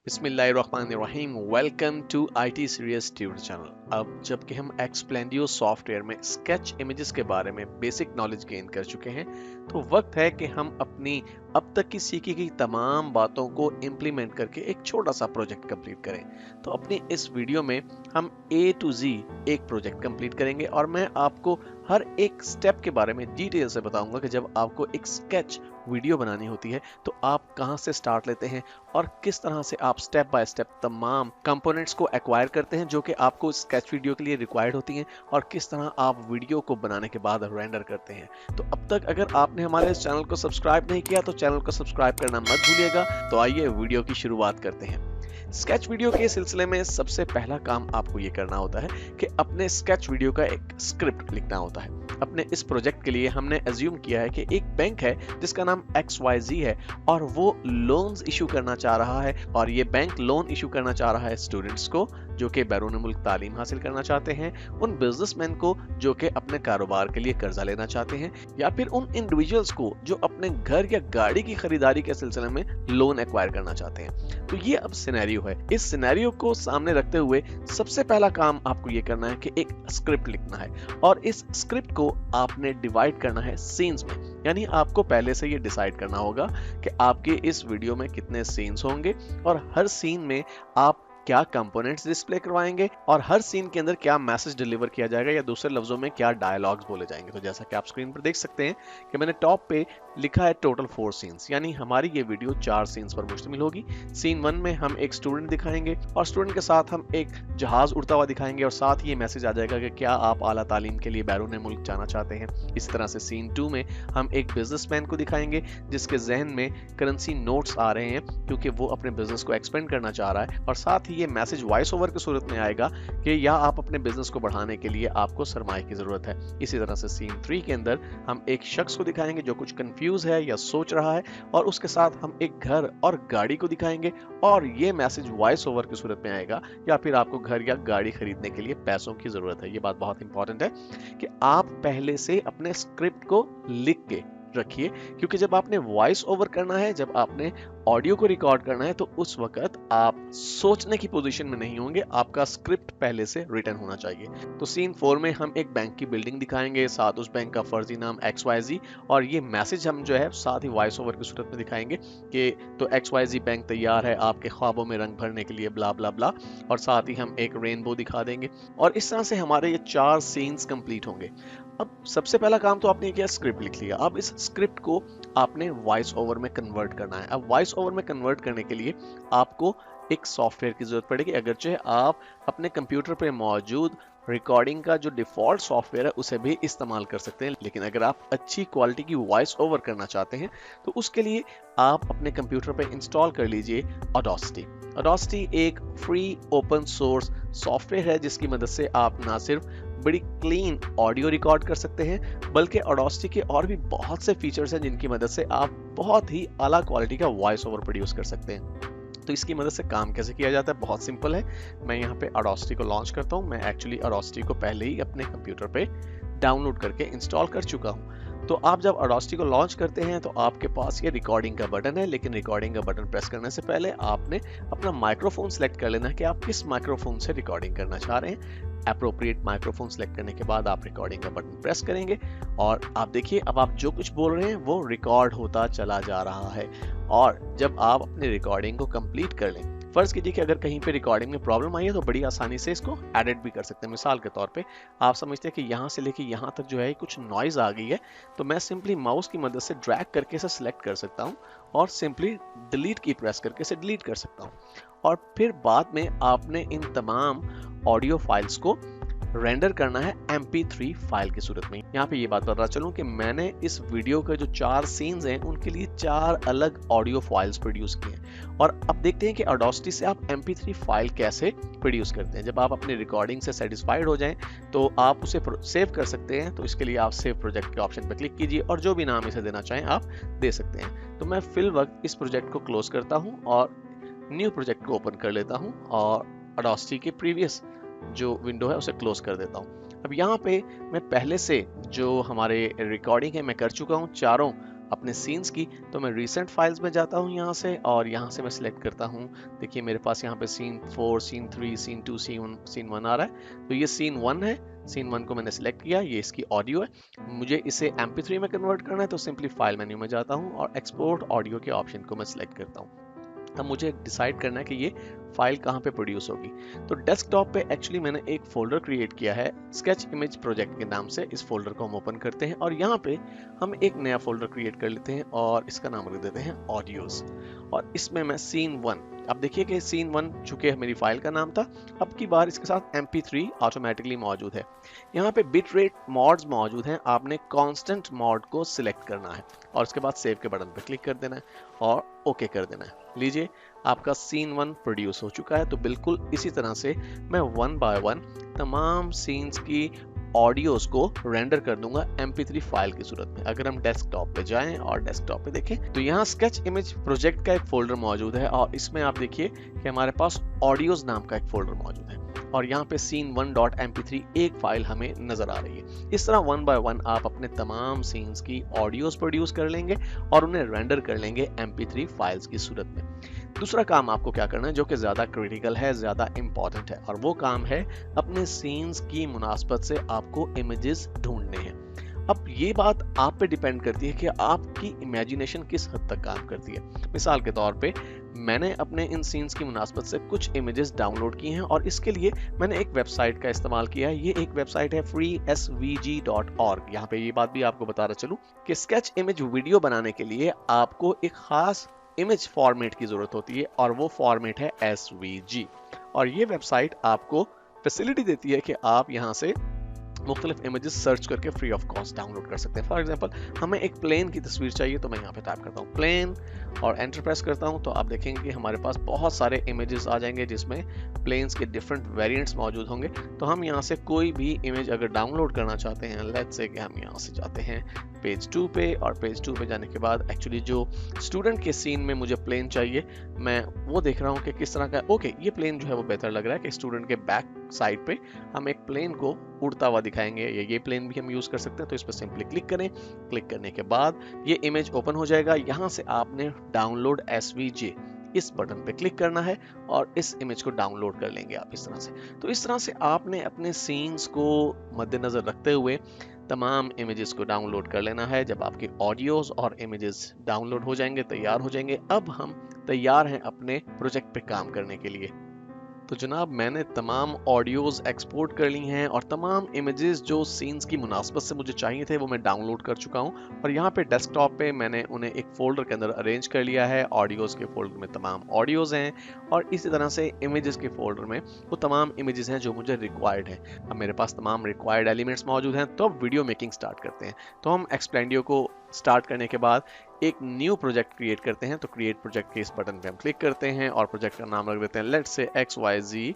बिस्मिल्लाहिर्रहमानिर्रहीम। Welcome to IT serious tutor channel. अब जबकि हम एक्सप्लेंडियो सॉफ्टवेयर में स्केच इमेजेस के बारे में बेसिक नॉलेज गेन कर चुके हैं, तो वक्त है कि हम अपनी अब तक की सीखी गई तमाम बातों को इम्प्लीमेंट करके एक छोटा सा प्रोजेक्ट कंप्लीट करें। तो अपनी इस वीडियो में हम ए टू जी एक प्रोजेक्ट कंप्लीट करेंगे और मैं आपको हर एक स्टेप के बारे में डिटेल से बताऊंगा कि जब आपको एक स्केच वीडियो बनानी होती है तो आप कहां से स्टार्ट लेते हैं और किस तरह से आप स्टेप बाय स्टेप तमाम कंपोनेंट्स को एक्वायर करते हैं जो कि आपको स्केच वीडियो के लिए रिक्वायर्ड होती हैं, और किस तरह आप वीडियो को बनाने के बाद रेंडर करते हैं। तो अब तक अगर आपने हमारे इस चैनल को सब्सक्राइब नहीं किया तो चैनल को सब्सक्राइब करना मत भूलिएगा। तो आइए वीडियो की शुरुआत करते हैं। स्केच वीडियो के सिलसिले में सबसे पहला काम आपको ये करना होता है कि अपने स्केच वीडियो का एक स्क्रिप्ट लिखना होता है। अपने इस प्रोजेक्ट के लिए हमने एज्यूम किया है कि एक बैंक है जिसका नाम XYZ है और वो लोन्स इशू करना चाह रहा है, और ये बैंक लोन इशू करना चाह रहा है स्टूडेंट्स को जो कि बैरून मुल्क तालीम हासिल करना चाहते हैं, उन बिजनेसमैन को जो कि अपने कारोबार के लिए कर्जा लेना चाहते हैं, या फिर उन इंडिविजुअल्स को जो अपने घर या गाड़ी की खरीदारी के सिलसिले में लोन एक्वायर करना चाहते हैं। तो ये अब सिनेरियो है। इस सिनेरियो को सामने रखते हुए सबसे पहला काम आपको ये करना है कि एक स्क्रिप्ट लिखना है, और इस स्क्रिप्ट को आपने डिवाइड करना है सीन्स में। यानी आपको पहले से ये डिसाइड करना होगा कि आपके इस वीडियो में कितने सीन्स होंगे और हर सीन में आप क्या कंपोनेंट्स डिस्प्ले करवाएंगे और हर सीन के अंदर क्या मैसेज डिलीवर किया जाएगा, या दूसरे लफ्जों में क्या डायलॉग्स बोले जाएंगे। तो जैसा कि आप स्क्रीन पर देख सकते हैं कि मैंने टॉप पे लिखा है टोटल 4 सीन्स, यानी हमारी ये वीडियो 4 सीन्स पर मुश्तमिल होगी। सीन 1 में हम एक स्टूडेंट दिखाएंगे और स्टूडेंट के साथ हम एक जहाज उड़ता हुआ दिखाएंगे, और साथ ही ये मैसेज आ जाएगा कि क्या आप आला तालीम के लिए बैरून मुल्क जाना चाहते हैं। इस तरह से सीन 2 में हम एक बिजनेसमैन को दिखाएंगे जिसके जहन में करेंसी नोट्स आ रहे हैं क्योंकि वो अपने बिजनेस को एक्सपेंड करना चाह रहा है, और साथ ही ये मैसेज वॉइस ओवर की सूरत में आएगा कि या आप अपने बिजनेस को बढ़ाने के लिए आपको सरमाए की जरूरत है। इसी तरह से सीन 3 के अंदर हम एक शख्स को दिखाएंगे जो कुछ कंफ्यूज है या सोच रहा है, और उसके साथ हम एक घर और गाड़ी को दिखाएंगे, और ये मैसेज वॉइस ओवर की सूरत में आएगा या फिर आपको घर या गाड़ी खरीदने के लिए पैसों की जरूरत है। ये बात बहुत इंपॉर्टेंट है कि आप पहले से अपने स्क्रिप्ट को लिख के रखिए, क्योंकि जब आपने वॉइस ओवर करना है, जब आपने ऑडियो को रिकॉर्ड करना है, तो उस वक्त आप सोचने की पोजीशन में नहीं होंगे, आपका स्क्रिप्ट पहले से रिटन होना चाहिए। तो सीन 4 में हम एक बैंक की बिल्डिंग दिखाएंगे, साथ उस बैंक का फर्जी नाम XYZ, और ये मैसेज हम जो है साथ ही वॉइस ओवर की सूरत में दिखाएंगे कि तो XYZ बैंक तैयार है आपके ख्वाबों में रंग भरने के लिए, ब्ला ब्ला ब्ला, और साथ ही हम एक रेनबो दिखा देंगे। और इस तरह से हमारे ये 4 सीन्स कंप्लीट होंगे। अब सबसे पहला काम तो आपने किया, स्क्रिप्ट लिख लिया। अब इस स्क्रिप्ट को आपने वॉइस ओवर में कन्वर्ट करना है। अब वॉइस ओवर में कन्वर्ट करने के लिए आपको एक सॉफ्टवेयर की जरूरत पड़ेगी। अगरचे आप अपने कंप्यूटर पे मौजूद रिकॉर्डिंग का जो डिफॉल्ट सॉफ्टवेयर है उसे भी इस्तेमाल कर सकते हैं, लेकिन अगर आप अच्छी क्वालिटी की वॉइस ओवर करना चाहते हैं तो उसके लिए आप अपने कंप्यूटर पे इंस्टॉल कर लीजिए ऑडेसिटी। ऑडेसिटी एक फ्री ओपन सोर्स सॉफ्टवेयर है जिसकी मदद से आप ना सिर्फ बड़ी क्लीन ऑडियो रिकॉर्ड कर सकते हैं, बल्कि ऑडेसिटी के और भी बहुत से फीचर्स हैं जिनकी मदद से आप बहुत ही आला क्वालिटी का वॉइस ओवर प्रोड्यूस कर सकते हैं। तो इसकी मदद से काम कैसे किया जाता है, बहुत सिंपल है। मैं यहाँ पे ऑडेसिटी को लॉन्च करता हूँ। मैं एक्चुअली ऑडेसिटी को पहले ही अपने कंप्यूटर पे डाउनलोड करके इंस्टॉल कर चुका हूँ। तो आप जब ऑडेसिटी को लॉन्च करते हैं तो आपके पास ये रिकॉर्डिंग का बटन है, लेकिन रिकॉर्डिंग का बटन प्रेस करने से पहले आपने अपना माइक्रोफोन सेलेक्ट कर लेना है कि आप किस माइक्रोफोन से रिकॉर्डिंग करना चाह रहे हैं। एप्रोप्रिएट माइक्रोफोन सेलेक्ट करने के बाद आप रिकॉर्डिंग का बटन प्रेस करेंगे, और आप देखिए अब आप जो कुछ बोल रहे हैं वो रिकॉर्ड होता चला जा रहा है। और जब आप अपनी रिकॉर्डिंग को कंप्लीट कर लें, फर्ज कीजिए कि अगर कहीं पे रिकॉर्डिंग में प्रॉब्लम आई है तो बड़ी आसानी से इसको एडिट भी कर सकते हैं। मिसाल के तौर पे आप समझते हैं कि यहाँ से लेके यहाँ तक जो है कुछ नॉइज आ गई है, तो मैं सिंपली माउस की मदद से ड्रैग करके इसे सिलेक्ट कर सकता हूँ और सिंपली डिलीट की प्रेस करके इसे डिलीट कर सकता हूँ। और फिर बाद में आपने इन तमाम ऑडियो फाइल्स को रेंडर करना है MP3 फाइल की सूरत में। यहाँ पे ये बात बता चलूं कि मैंने इस वीडियो के जो 4 सीन्स हैं उनके लिए 4 अलग ऑडियो फाइल्स प्रोड्यूस किए हैं। और अब देखते हैं कि ऑडेसिटी से आप MP3 फाइल कैसे प्रोड्यूस करते हैं। जब आप अपनी रिकॉर्डिंग से सेटिस्फाइड हो जाएं तो आप उसे सेव कर सकते हैं। तो इसके लिए आप सेव प्रोजेक्ट के ऑप्शन पर क्लिक कीजिए और जो भी नाम इसे देना चाहें आप दे सकते हैं। तो मैं फिल वक्त इस प्रोजेक्ट को क्लोज करता हूँ और न्यू प्रोजेक्ट को ओपन कर लेता हूँ, और ऑडेसिटी के प्रीवियस जो विंडो है उसे क्लोज कर देता हूँ। अब यहाँ पे मैं पहले से जो हमारे रिकॉर्डिंग है मैं कर चुका हूँ, चारों अपने सीन्स की, तो मैं रिसेंट फाइल्स में जाता हूँ यहाँ से, और यहाँ से मैं सिलेक्ट करता हूँ। देखिए मेरे पास यहाँ पे सीन 4, सीन 3, सीन 2, सीन 1 आ रहा है। तो ये सीन 1 है, सीन 1 को मैंने सिलेक्ट किया, ये इसकी ऑडियो है। मुझे इसे MP3 में कन्वर्ट करना है, तो सिंपली फाइल मेन्यू में जाता हूँ और एक्सपोर्ट ऑडियो के ऑप्शन को मैं सिलेक्ट करता हूँ। अब मुझे डिसाइड करना है कि ये फाइल कहाँ पे प्रोड्यूस होगी। तो डेस्कटॉप पे एक्चुअली मैंने एक फोल्डर क्रिएट किया है स्केच इमेज प्रोजेक्ट के नाम से। इस फोल्डर को हम ओपन करते हैं और यहाँ पे हम एक नया फोल्डर क्रिएट कर लेते हैं और इसका नाम रख देते हैं ऑडियोज। और इसमें मैं सीन 1, अब देखिए कि सीन 1 चूंकि मेरी फाइल का नाम था, अब की बार इसके साथ MP3 ऑटोमेटिकली मौजूद है। यहाँ पे बिट रेट मॉड्स मौजूद हैं, आपने कांस्टेंट मॉड को सिलेक्ट करना है और उसके बाद सेव के बटन पर क्लिक कर देना है और ओके कर देना है। लीजिए आपका सीन 1 प्रोड्यूस हो चुका है। तो बिल्कुल इसी तरह से मैं 1 बाय 1 तमाम सीन्स की ऑडियोज को रेंडर कर दूंगा MP3 फाइल की सूरत में। अगर हम डेस्कटॉप पे जाएं और डेस्कटॉप पे देखें तो यहाँ स्केच इमेज प्रोजेक्ट का एक फोल्डर मौजूद है और इसमें आप देखिए कि हमारे पास ऑडियोज नाम का एक फोल्डर मौजूद है और यहाँ पे scene1.mp3 एक फाइल हमें नजर आ रही है। इस तरह 1 बाय 1 आप अपने तमाम सीन्स की ऑडियोज प्रोड्यूस कर लेंगे और उन्हें रेंडर कर लेंगे MP3 फाइल्स की सूरत में। दूसरा काम आपको क्या करना है जो कि ज्यादा क्रिटिकल है, ज्यादा इंपॉर्टेंट है, और वो काम है अपने सीन्स की मुनासबत से आपको इमेजेस ढूंढने हैं। अब ये बात आप पे डिपेंड करती है कि आपकी इमेजिनेशन किस हद तक काम करती है। मिसाल के तौर पे मैंने अपने इन सीन्स की मुनासबत से कुछ इमेजेस डाउनलोड की हैं और इसके लिए मैंने एक वेबसाइट का इस्तेमाल किया है। ये एक वेबसाइट है freesvg.org। यहाँ पे ये बात भी आपको बताना चलूं कि स्केच इमेज वीडियो बनाने के लिए आपको एक खास इमेज फॉर्मेट की जरूरत होती है और वो फॉर्मेट है SVG। और ये वेबसाइट आपको फैसिलिटी देती है कि आप यहाँ से मुख्तलिफ इमेजेस सर्च करके फ्री ऑफ कॉस्ट डाउनलोड कर सकते हैं। फॉर एग्जांपल हमें एक प्लेन की तस्वीर चाहिए, तो मैं यहाँ पे टाइप करता हूँ प्लेन और एंटर प्रेस करता हूँ, तो आप देखेंगे कि हमारे पास बहुत सारे इमेजेस आ जाएंगे जिसमें प्लेन्स के डिफरेंट वेरिएंट्स मौजूद होंगे। तो हम यहाँ से कोई भी इमेज अगर डाउनलोड करना चाहते हैं, लेट्स से कि हम यहाँ से जाते हैं पेज 2 पे, और पेज 2 पे जाने के बाद एक्चुअली जो स्टूडेंट के सीन में मुझे प्लेन चाहिए, मैं वो देख रहा हूँ कि किस तरह का। ओके, ये प्लेन जो है वो बेहतर लग रहा है कि स्टूडेंट के बैक साइड पे हम एक प्लेन को उड़ता हुआ दिखाएंगे। ये प्लेन भी हम यूज कर सकते हैं। तो इस पर सिंपली क्लिक करें। क्लिक करने के बाद ये इमेज ओपन हो जाएगा। यहाँ से आपने डाउनलोड SVG इस बटन पे क्लिक करना है और इस इमेज को डाउनलोड कर लेंगे आप इस तरह से। तो इस तरह से आपने अपने सीन्स को मद्देनजर रखते हुए तमाम इमेजेस को डाउनलोड कर लेना है। जब आपके ऑडियोज और इमेजेस डाउनलोड हो जाएंगे, तैयार हो जाएंगे, अब हम तैयार हैं अपने प्रोजेक्ट पे काम करने के लिए। तो जनाब मैंने तमाम ऑडियोज एक्सपोर्ट कर ली हैं और तमाम इमेजेस जो सीन्स की मुनासबत से मुझे चाहिए थे वो मैं डाउनलोड कर चुका हूं और यहाँ पे डेस्कटॉप पे मैंने उन्हें एक फोल्डर के अंदर अरेंज कर लिया है। ऑडियोज के फोल्डर में तमाम ऑडियोज हैं और इसी तरह से इमेजेस के फोल्डर में वो तमाम इमेजेस हैं जो मुझे रिक्वायर्ड है। अब मेरे पास तमाम रिक्वायर्ड एलिमेंट्स मौजूद हैं, तो अब वीडियो मेकिंग स्टार्ट करते हैं। तो हम एक्सप्लेंडियो को स्टार्ट करने के बाद एक न्यू प्रोजेक्ट क्रिएट करते हैं। तो क्रिएट प्रोजेक्ट के इस बटन पे हम क्लिक करते हैं और प्रोजेक्ट का नाम रख देते हैं लेट्स से XYZ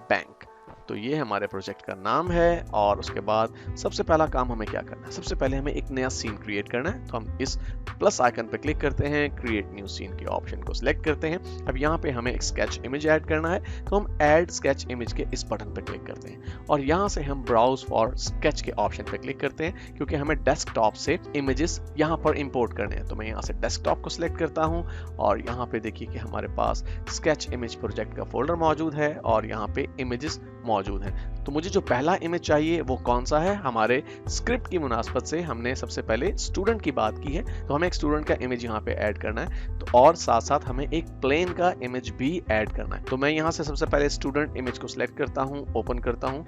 बैंक। तो ये हमारे प्रोजेक्ट का नाम है और उसके बाद सबसे पहला काम हमें क्या करना है, सबसे पहले हमें एक नया सीन क्रिएट करना है। तो हम इस प्लस आइकन पे क्लिक करते हैं, क्रिएट न्यू सीन के ऑप्शन को सिलेक्ट करते हैं। अब यहाँ पे हमें एक स्केच इमेज ऐड करना है, तो हम ऐड स्केच इमेज के इस बटन पे क्लिक करते हैं और यहाँ से हम ब्राउज फॉर स्केच के ऑप्शन पे क्लिक करते हैं क्योंकि हमें डेस्कटॉप से इमेजेस यहाँ पर इंपोर्ट करने हैं। तो मैं यहाँ से डेस्कटॉप को सिलेक्ट करता हूँ और यहाँ पे देखिए कि हमारे पास स्केच इमेज प्रोजेक्ट का फोल्डर मौजूद है और यहाँ पे इमेजेस मौजूद है। तो मुझे जो पहला इमेज चाहिए वो कौन सा है, हमारे स्क्रिप्ट की मुनासबत से हमने सबसे पहले स्टूडेंट की बात की है, तो हमें एक स्टूडेंट का इमेज यहाँ पे ऐड करना है। तो और साथ साथ हमें एक प्लेन का इमेज भी ऐड करना है। तो मैं यहाँ से सबसे पहले स्टूडेंट इमेज को सिलेक्ट करता हूँ, ओपन करता हूँ,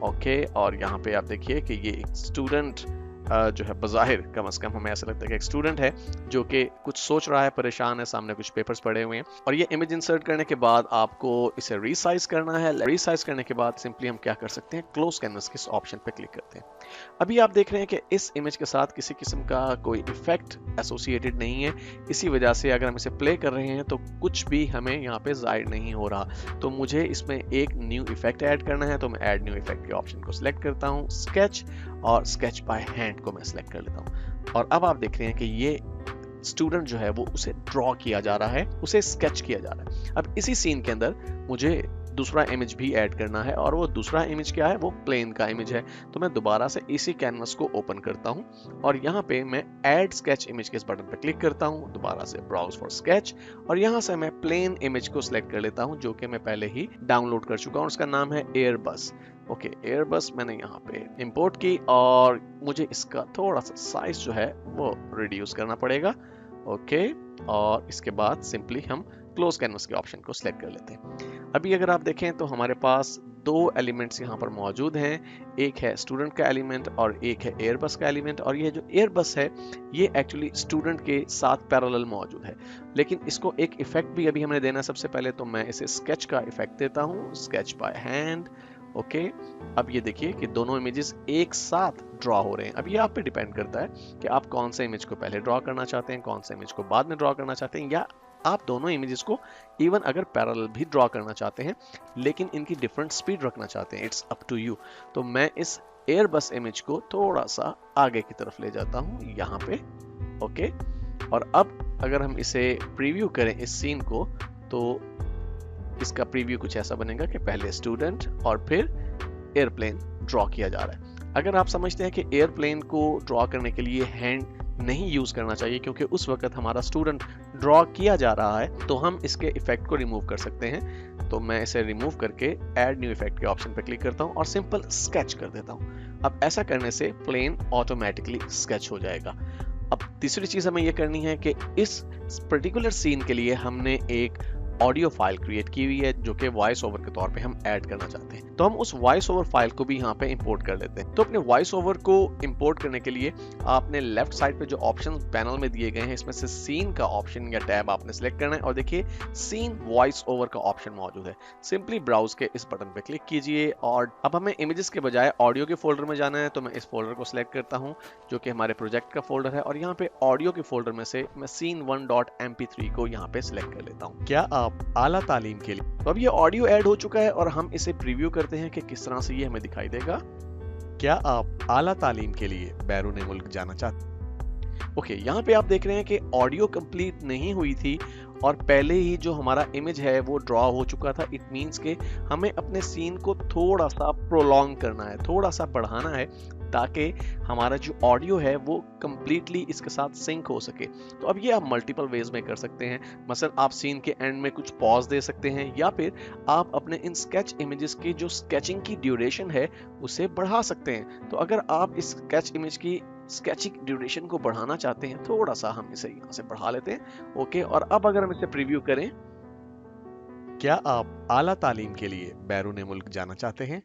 ओके। और यहाँ पे आप देखिए कि ये एक स्टूडेंट जो है बज़ाहिर कम से कम हमें ऐसा लगता है कि एक स्टूडेंट है जो कि कुछ सोच रहा है, परेशान है, सामने कुछ पेपर्स पड़े हुए हैं। और ये इमेज इंसर्ट करने के बाद आपको इसे रीसाइज करना है। रीसाइज करने के बाद सिंपली हम क्या कर सकते हैं, क्लोज कैनवस के ऑप्शन पे क्लिक करते हैं। अभी आप देख रहे हैं कि इस इमेज के साथ किसी किस्म का कोई इफेक्ट एसोसिएटेड नहीं है। इसी वजह से अगर हम इसे प्ले कर रहे हैं तो कुछ भी हमें यहाँ पे जाहिर नहीं हो रहा। तो मुझे इसमें एक न्यू इफेक्ट ऐड करना है, तो मैं ऐड न्यू इफेक्ट के ऑप्शन को सिलेक्ट करता हूँ, स्केच और स्केच बाय हैंड को मैं सिलेक्ट कर लेता हूँ। और अब आप देख रहे हैं कि ये स्टूडेंट जो है वो उसे ड्रॉ किया जा रहा है, उसे स्केच किया जा रहा है। अब इसी सीन के अंदर मुझे दूसरा इमेज भी ऐड करना है, और वो दूसरा इमेज क्या है, वो प्लेन का इमेज है। तो मैं दोबारा से इसी कैनवस को ओपन करता हूँ और यहाँ पे मैं ऐड स्केच इमेज के इस बटन पे क्लिक करता हूँ, दोबारा से ब्राउज फॉर स्केच, और यहाँ से मैं प्लेन इमेज को सिलेक्ट कर लेता हूँ जो कि मैं पहले ही डाउनलोड कर चुका हूँ। उसका नाम है एयरबस। ओके, एयरबस मैंने यहाँ पे इंपोर्ट की और मुझे इसका थोड़ा सा साइज जो है वो रिड्यूस करना पड़ेगा। ओके, और इसके बाद सिंपली हम क्लोज कैनवस के ऑप्शन को सिलेक्ट कर लेते हैं। अभी अगर आप देखें तो हमारे पास दो एलिमेंट्स यहाँ पर मौजूद हैं, एक है स्टूडेंट का एलिमेंट और एक है एयरबस का एलिमेंट। और ये जो एयरबस है ये एक्चुअली स्टूडेंट के साथ पैरेलल मौजूद है, लेकिन इसको एक इफेक्ट भी अभी हमें देना है। सबसे पहले तो मैं इसे स्केच का इफेक्ट देता हूँ, स्केच बाय हैंड। ओके, अब ये देखिए कि दोनों इमेजेस एक साथ ड्रॉ हो रहे हैं। अब ये आप पे डिपेंड करता है कि आप कौन से इमेज को पहले ड्रॉ करना चाहते हैं, कौन से इमेज को बाद में ड्रॉ करना चाहते हैं, या आप दोनों इमेजेस को इवन अगर पैरेलल भी ड्रॉ करना चाहते हैं लेकिन इनकी डिफरेंट स्पीड रखना चाहते हैं। It's up to you. तो मैं इस एयरबस इमेज को थोड़ा सा आगे की तरफ ले जाता हूँ यहाँ पे। ओके, और अब अगर हम इसे प्रीव्यू करें इस सीन को, तो इसका प्रीव्यू कुछ ऐसा बनेगा कि पहले स्टूडेंट और फिर एयरप्लेन ड्रॉ किया जा रहा है। अगर आप समझते हैं कि एयरप्लेन को ड्रॉ करने के लिए हैंड नहीं यूज करना चाहिए क्योंकि उस वक्त हमारा स्टूडेंट ड्रॉ किया जा रहा है, तो हम इसके इफेक्ट को रिमूव कर सकते हैं। तो मैं इसे रिमूव करके ऐड न्यू इफेक्ट के ऑप्शन पर क्लिक करता हूं और सिंपल स्केच कर देता हूं। अब ऐसा करने से प्लेन ऑटोमेटिकली स्केच हो जाएगा। अब तीसरी चीज हमें यह करनी है कि इस पर्टिकुलर सीन के लिए हमने एक ऑडियो फाइल क्रिएट की हुई है जो कि वॉइस ओवर के तौर पे हम ऐड करना चाहते हैं। तो हम उस वॉइस ओवर फाइल को भी यहाँ पे इंपोर्ट कर लेते हैं। तो अपने वॉइस ओवर को इंपोर्ट करने के लिए आपने लेफ्ट साइड पे जो ऑप्शन पैनल में दिए गए हैं इसमें से सीन का ऑप्शन या टैब आपने सिलेक्ट करना है और देखिए सीन वॉइस ओवर का ऑप्शन मौजूद है। सिंपली ब्राउज के इस बटन पे क्लिक कीजिए और अब हमें इमेजेस के बजाय ऑडियो के फोल्डर में जाना है। तो मैं इस फोल्डर को सिलेक्ट करता हूँ जो कि हमारे प्रोजेक्ट का फोल्डर है, और यहाँ पे ऑडियो के फोल्डर में से मैं scene1.mp3 को यहाँ पे सिलेक्ट कर लेता हूँ। क्या आप आला तालीम के लिए, तो अब ये ऑडियो ऐड हो चुका है और हम इसे प्रीव्यू करते हैं कि किस तरह से ये हमें दिखाई देगा। क्या आप आला तालीम के लिए बैरून मुल्क जाना चाहते हैं? ओके, यहाँ पे आप देख रहे हैं कि ऑडियो कंप्लीट नहीं हुई थी और पहले ही जो हमारा इमेज है वो ड्रॉ हो चुका था। इट मींस के हमें अपने सीन को थोड़ा सा प्रोलॉन्ग करना है, थोड़ा सा बढ़ाना है ताकि हमारा जो ऑडियो है वो कंप्लीटली इसके साथ सिंक हो सके। तो अब ये आप मल्टीपल वेज में कर सकते हैं। मसलन आप सीन के एंड में कुछ पॉज दे सकते हैं या फिर आप अपने इन स्केच इमेजेस की जो स्केचिंग की ड्यूरेशन है उसे बढ़ा सकते हैं। तो अगर आप इस स्केच इमेज की स्केचिंग ड्यूरेशन को बढ़ाना चाहते हैं, थोड़ा सा हम इसे यहाँ से बढ़ा लेते हैं। ओके, और अब अगर हम इसे प्रीव्यू करें, क्या आप आला तालीम के लिए बैरून मुल्क जाना चाहते हैं?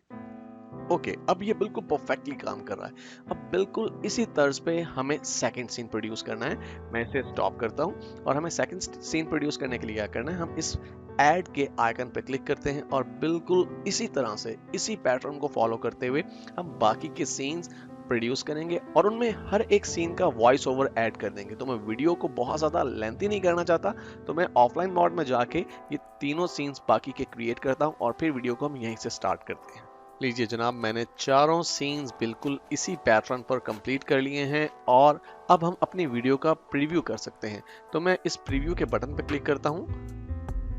ओके, अब ये बिल्कुल परफेक्टली काम कर रहा है। अब बिल्कुल इसी तर्ज पे हमें सेकंड सीन प्रोड्यूस करना है। मैं इसे स्टॉप करता हूँ और हमें सेकंड सीन प्रोड्यूस करने के लिए क्या करना है, हम इस ऐड के आइकन पे क्लिक करते हैं और बिल्कुल इसी तरह से इसी पैटर्न को फॉलो करते हुए हम बाकी के सीन्स प्रोड्यूस करेंगे और उनमें हर एक सीन का वॉइस ओवर ऐड कर देंगे। तो मैं वीडियो को बहुत ज़्यादा लेंथी नहीं करना चाहता, तो मैं ऑफलाइन मोड में जाके ये तीनों सीन्स बाकी के क्रिएट करता हूँ और फिर वीडियो को हम यहीं से स्टार्ट करते हैं। लीजिए जनाब, मैंने चारों सीन्स बिल्कुल इसी पैटर्न पर कंप्लीट कर लिए हैं और अब हम अपनी वीडियो का प्रीव्यू कर सकते हैं। तो मैं इस प्रीव्यू के बटन पर क्लिक करता हूँ।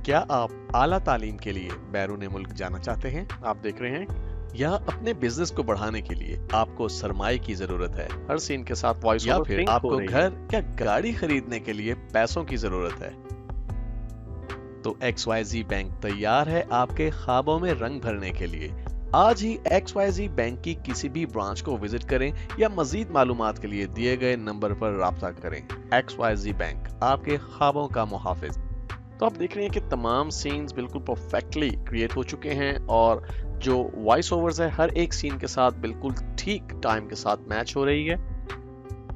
क्या आप आला तालीम के लिए बैरून मुल्क जाना चाहते हैं? आप देख रहे हैं या अपने बिजनेस को बढ़ाने के लिए आपको सरमाए की जरूरत है, हर सीन के साथ वॉइस ओवर, या फिर आपको घर या गाड़ी खरीदने के लिए पैसों की जरूरत है, तो XYZ बैंक तैयार है आपके ख्वाबों में रंग भरने के लिए। आज ही XYZ बैंक की किसी भी ब्रांच को विजिट करें या मजीद मालूमात के लिए दिए गए नंबर पर राब्ता करें। XYZ बैंक, आपके ख्वाबों का मुहाफिज। तो आप देख रहे हैं कि तमाम सीन्स बिल्कुल परफेक्टली क्रिएट हो चुके हैं और जो वॉइस ओवर्स है हर एक सीन के साथ बिल्कुल ठीक टाइम के साथ मैच हो रही है।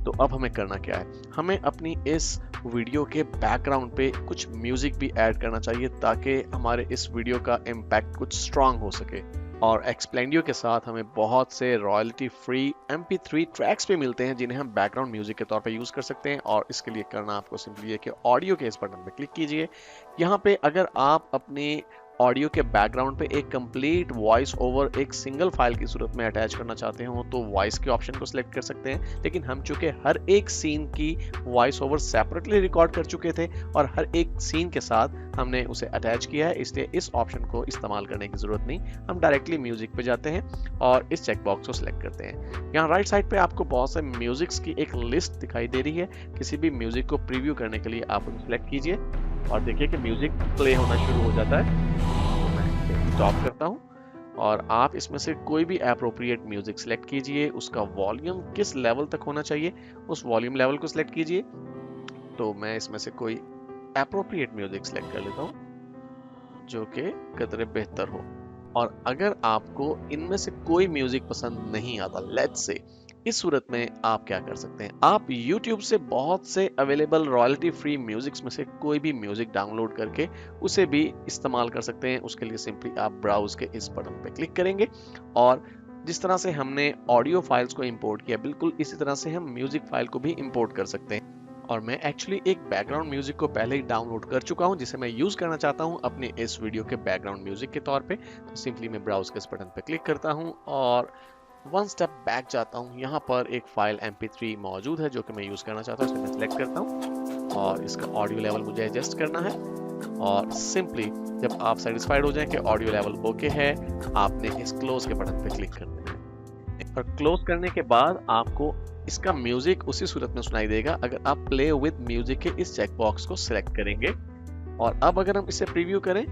तो अब हमें करना क्या है, हमें अपनी इस वीडियो के बैकग्राउंड पे कुछ म्यूजिक भी ऐड करना चाहिए ताकि हमारे इस वीडियो का इम्पैक्ट कुछ स्ट्रांग हो सके। और एक्सप्लेंडियो के साथ हमें बहुत से रॉयल्टी फ्री MP3 ट्रैक्स भी मिलते हैं जिन्हें हम बैकग्राउंड म्यूजिक के तौर पे यूज कर सकते हैं। और इसके लिए करना आपको सिंपली है कि ऑडियो के इस बटन पे क्लिक कीजिए। यहाँ पे अगर आप अपने ऑडियो के बैकग्राउंड पे एक कंप्लीट वॉइस ओवर एक सिंगल फाइल की सूरत में अटैच करना चाहते हो तो वॉइस के ऑप्शन को सिलेक्ट कर सकते हैं। लेकिन हम चूंकि हर एक सीन की वॉइस ओवर सेपरेटली रिकॉर्ड कर चुके थे और हर एक सीन के साथ हमने उसे अटैच किया है, इसलिए इस ऑप्शन को इस्तेमाल करने की जरूरत नहीं। हम डायरेक्टली म्यूजिक पे जाते हैं और इस चेकबॉक्स को सिलेक्ट करते हैं। यहाँ राइट साइड पे आपको बहुत से म्यूजिक्स की एक लिस्ट दिखाई दे रही है। किसी भी म्यूजिक को प्रीव्यू करने के लिए आप उसे सिलेक्ट कीजिए और देखिए कि म्यूजिक प्ले होना शुरू हो जाता है। तो मैं इसे स्टॉप करता हूँ और आप इसमें से कोई भी एप्रोप्रिएट म्यूजिक सिलेक्ट कीजिए। उसका वॉल्यूम किस लेवल तक होना चाहिए उस वॉल्यूम लेवल को सिलेक्ट कीजिए। तो मैं इसमें से कोई एप्रोप्रिएट म्यूजिक सिलेक्ट कर लेता हूँ जो कि कदरे बेहतर हो। और अगर आपको इनमें से कोई म्यूजिक पसंद नहीं आता, लेट्स से, इस सूरत में आप क्या कर सकते हैं, आप YouTube से बहुत से अवेलेबल रॉयल्टी फ्री म्यूजिक्स में से कोई भी म्यूजिक डाउनलोड करके उसे भी इस्तेमाल कर सकते हैं। उसके लिए सिंपली आप ब्राउज के इस बटन पे क्लिक करेंगे और जिस तरह से हमने ऑडियो फाइल्स को इंपोर्ट किया, बिल्कुल इसी तरह से हम म्यूजिक फाइल को भी इंपोर्ट कर सकते हैं। और मैं एक्चुअली एक बैकग्राउंड म्यूजिक को पहले ही डाउनलोड कर चुका हूं जिसे मैं यूज करना चाहता हूं अपने इस वीडियो के बैकग्राउंड म्यूजिक के तौर पे। तो सिंपली मैं ब्राउज के इस बटन पे क्लिक करता हूं और वन स्टेप बैक जाता हूं। यहाँ पर एक फाइल MP3 मौजूद है जो कि मैं यूज करना चाहता हूँ, इसे मैं सिलेक्ट करता हूँ और इसका ऑडियो लेवल मुझे एडजस्ट करना है। और सिंपली जब आप सेटिस्फाइड हो जाएं कि ऑडियो लेवल ओके है, आपने इस क्लोज के बटन पे क्लिक कर देना है। और क्लोज करने के बाद आपको इसका म्यूजिक उसी सूरत में सुनाई देगा अगर आप प्ले विद म्यूजिक के इस चेकबॉक्स को सिलेक्ट करेंगे। और अब अगर हम इसे प्रीव्यू करें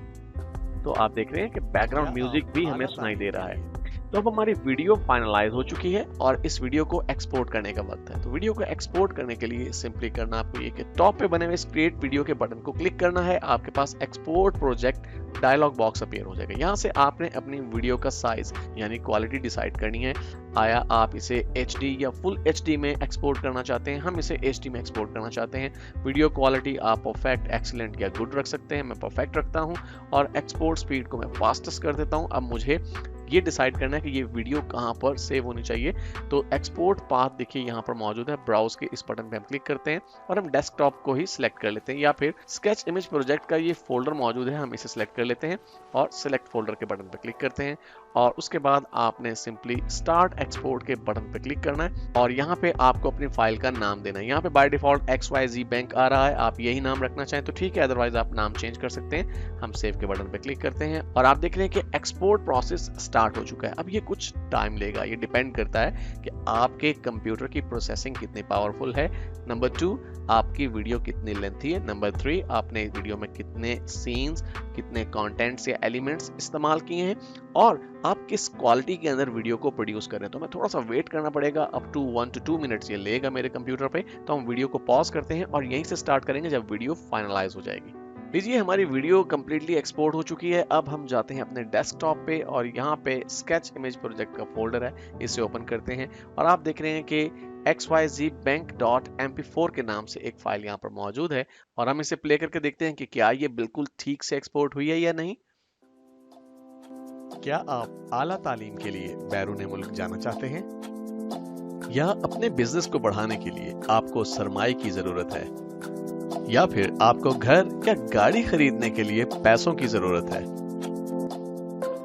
तो आप देख रहे हैं कि बैकग्राउंड म्यूजिक भी हमें सुनाई दे रहा है। तो अब हमारी वीडियो फाइनलाइज हो चुकी है और इस वीडियो को एक्सपोर्ट करने का वक्त है। तो वीडियो को एक्सपोर्ट करने के लिए सिंपली करना आपको ये कि टॉप पे बने हुए क्रिएट वीडियो के बटन को क्लिक करना है। आपके पास export project dialog box appear हो जाएगा। यहाँ से आपने अपनी वीडियो का साइज यानी क्वालिटी डिसाइड करनी है। आया आप इसे HD या फुल HD में एक्सपोर्ट करना चाहते हैं, हम इसे HD में एक्सपोर्ट करना चाहते हैं। वीडियो क्वालिटी आप परफेक्ट, एक्सीलेंट या गुड रख सकते हैं, मैं परफेक्ट रखता हूँ और एक्सपोर्ट स्पीड को मैं फास्टेस्ट कर देता हूँ। अब मुझे ये डिसाइड करना है कि ये वीडियो कहाँ पर सेव होनी चाहिए। तो एक्सपोर्ट पाथ देखिए यहाँ पर मौजूद है। ब्राउज के इस बटन पे हम क्लिक करते हैं और हम डेस्कटॉप को ही सिलेक्ट कर लेते हैं, या फिर स्केच इमेज प्रोजेक्ट का ये फोल्डर मौजूद है, हम इसे सिलेक्ट कर लेते हैं और सिलेक्ट फोल्डर के बटन पे क्लिक करते हैं। और उसके बाद आपने सिंपली स्टार्ट एक्सपोर्ट के बटन पे क्लिक करना है और यहाँ पे आपको अपनी फाइल का नाम देना है। यहाँ पे बाय डिफॉल्ट XYZ बैंक आ रहा है, आप यही नाम रखना चाहें तो ठीक है, अदरवाइज आप नाम चेंज कर सकते हैं। हम सेव के बटन पे क्लिक करते हैं और आप देख रहे हैं कि एक्सपोर्ट प्रोसेस स्टार्ट हो चुका है। अब ये कुछ टाइम लेगा, ये डिपेंड करता है कि आपके कंप्यूटर की प्रोसेसिंग कितनी पावरफुल है। नंबर 2, आपकी वीडियो कितनी लेंथी है। नंबर 3, आपने वीडियो में कितने सीन्स, कितने कंटेंट्स या एलिमेंट्स इस्तेमाल किए हैं और आप किस क्वालिटी के अंदर वीडियो को प्रोड्यूस कर रहे हैं। तो मैं थोड़ा सा वेट करना पड़ेगा, अप टू 1 to 2 मिनट्स ये लेगा मेरे कंप्यूटर पे। तो हम वीडियो को पॉज करते हैं और यहीं से स्टार्ट करेंगे जब वीडियो फाइनलाइज हो जाएगी। लीजिए हमारी वीडियो कंप्लीटली एक्सपोर्ट हो चुकी है। अब हम जाते हैं अपने डेस्कटॉप पे और यहाँ पे स्केच इमेज प्रोजेक्ट का फोल्डर है, इसे ओपन करते हैं और आप देख रहे हैं कि xyzbank.mp4 के नाम से एक फाइल यहाँ पर मौजूद है और हम इसे प्ले करके देखते हैं कि क्या ये बिल्कुल ठीक से एक्सपोर्ट हुई है या नहीं। क्या आप आला तालीम के लिए बैरून मुल्क जाना चाहते हैं या अपने बिजनेस को बढ़ाने के लिए आपको सरमाए की जरूरत है या फिर आपको घर या गाड़ी खरीदने के लिए पैसों की जरूरत है,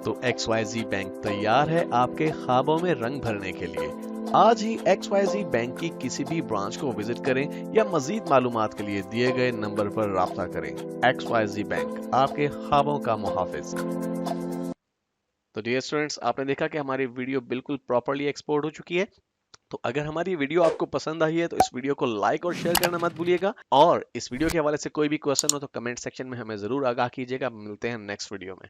तो XYZ बैंक तैयार है आपके ख्वाबों में रंग भरने के लिए। आज ही XYZ बैंक की किसी भी ब्रांच को विजिट करें या मजीद मालूमात के लिए दिए गए नंबर पर राब्ता करें। XYZ बैंक, आपके ख्वाबों का मुहाफिज। तो डियर स्टूडेंट्स, आपने देखा कि हमारी वीडियो बिल्कुल प्रॉपर्ली एक्सपोर्ट हो चुकी है। तो अगर हमारी वीडियो आपको पसंद आई है तो इस वीडियो को लाइक और शेयर करना मत भूलिएगा और इस वीडियो के हवाले से कोई भी क्वेश्चन हो तो कमेंट सेक्शन में हमें जरूर आगाह कीजिएगा। मिलते हैं नेक्स्ट वीडियो में।